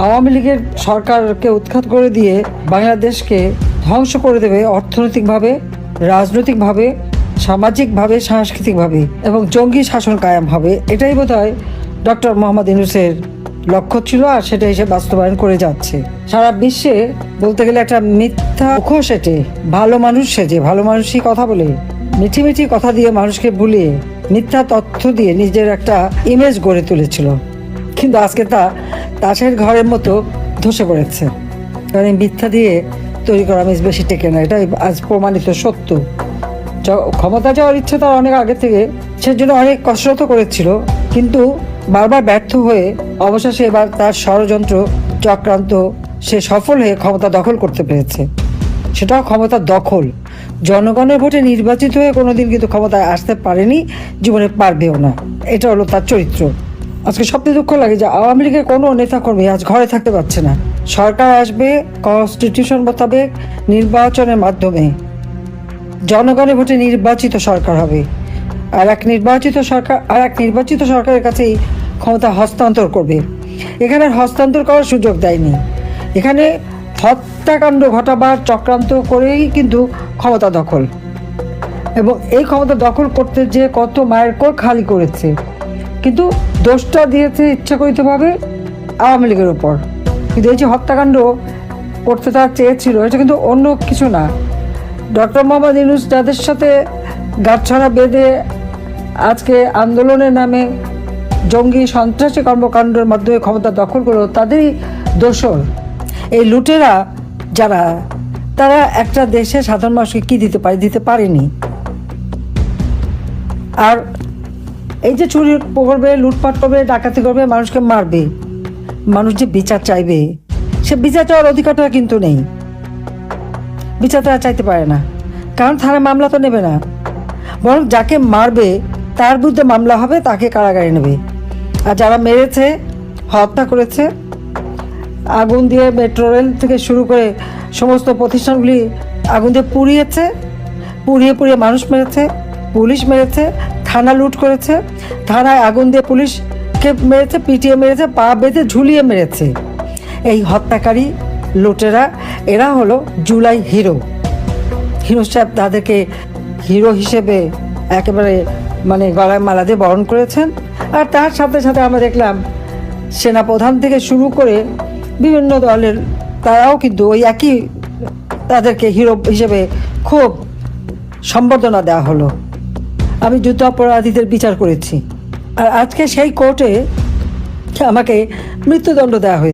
আওয়ামী লীগের সরকারকে উৎখাত করে দিয়ে বাংলাদেশকে ধ্বংস করে দেবে অর্থনৈতিকভাবে, রাজনৈতিকভাবে, সামাজিকভাবে, সাংস্কৃতিকভাবে এবং জঙ্গি শাসন কায়েম হবে। এটাই বোধহয় ডক্টর মোহাম্মদ ইউনূসের লক্ষ্য ছিল, আর সেটা হিসেবে বাস্তবায়ন করে যাচ্ছে। সারা বিশ্বে বলতে গেলে একটা মিথ্যা মুখোশ এঁটে ভালো মানুষ সেজে, ভালো মানুষই কথা বলে, মিঠি মিঠি কথা দিয়ে মানুষকে ভুলিয়ে, মিথ্যা তথ্য দিয়ে নিজের একটা ইমেজ গড়ে তুলেছিল। কিন্তু আজকে তা তাসের ঘরের মতো ধসে পড়েছে, কারণ এই মিথ্যা দিয়ে তৈরি করা ইমেজ বেশি টেকে না। এটাই আজ প্রমাণিত সত্য। ক্ষমতা যাওয়ার ইচ্ছে তার অনেক আগে থেকে, সেজন্য অনেক কসরত করেছিল, কিন্তু বারবার ব্যর্থ হয়ে অবশেষে এবার তার ষড়যন্ত্র চক্রান্ত সে সফল হয়ে ক্ষমতা দখল করতে পেরেছে। সেটাও ক্ষমতা দখল, জনগণের ভোটে নির্বাচিত হয়ে কোনোদিন কিন্তু ক্ষমতায় আসতে পারেনি, জীবনে পারবেও না। এটা হলো তার চরিত্র। আজকে সবচেয়ে দুঃখ লাগে যে আওয়ামী লীগের কোনো নেতাকর্মী আজ ঘরে থাকতে পারছে না। সরকার আসবে কনস্টিটিউশন মোতাবেক নির্বাচনের মাধ্যমে, জনগণের ভোটে নির্বাচিত সরকার হবে, আর এক নির্বাচিত সরকারের কাছেই ক্ষমতা হস্তান্তর করবে। এখানে হস্তান্তর করার সুযোগ দেয়নি। এখানে হত্যাকাণ্ড ঘটাবার চক্রান্ত করেই কিন্তু ক্ষমতা দখল, এবং এই ক্ষমতা দখল করতে যে কত মায়ের কোল খালি করেছে, কিন্তু দোষটা দিয়েছে ইচ্ছাকৃতভাবে আওয়ামী লীগের উপর। কিন্তু এই যে হত্যাকাণ্ড করতে তারা চেয়েছিল, এটা কিন্তু অন্য কিছু না। ডক্টর মোহাম্মদ ইউনূস যাদের সাথে গাঁটছড়া বেঁধে আজকে আন্দোলনের নামে জঙ্গি সন্ত্রাসী কর্মকাণ্ডের মাধ্যমে ক্ষমতা দখল করলো, তাদেরই দোষর। এই লুটেরা যারা, তারা একটা দেশে সাধারণ মানুষকে কী দিতে পারেনি। আর এই যে চুরি করবে, লুটপাট করবে, ডাকাতি করবে, মানুষকে মারবে, মানুষ যে বিচার চাইবে, সে বিচার চাওয়ার অধিকারটা কিন্তু নেই। বিচার তারা চাইতে পারে না, কারণ থানা মামলা তো নেবে না, বরং যাকে মারবে তার বিরুদ্ধে মামলা হবে, তাকে কারাগারে নেবে। আর যারা মেরেছে, হত্যা করেছে, আগুন দিয়ে মেট্রো রেল থেকে শুরু করে সমস্ত প্রতিষ্ঠানগুলি আগুন দিয়ে পুড়িয়ে মানুষ মেরেছে, পুলিশ মেরেছে, থানা লুট করেছে, থানায় আগুন দিয়ে পুলিশকে মেরেছে, পিটিয়ে মেরেছে, পা বেঁধে ঝুলিয়ে মেরেছে। এই হত্যাকারী লুটেরা, এরা হলো জুলাই হিরো সাহেব। তাদেরকে হিরো হিসেবে একেবারে গলায় মালা দিয়ে বরণ করেছেন। আর তার সাথে সাথে আমরা দেখলাম সেনাপ্রধান থেকে শুরু করে বিভিন্ন দলের তারাও কিন্তু ওই একই, তাদেরকে হিরো হিসেবে খুব সম্বর্ধনা দেওয়া হলো। আমি যুদ্ধাপরাধীদের বিচার করেছি, আর আজকে সেই কোর্টে আমাকে মৃত্যুদণ্ড দেওয়া হয়েছে।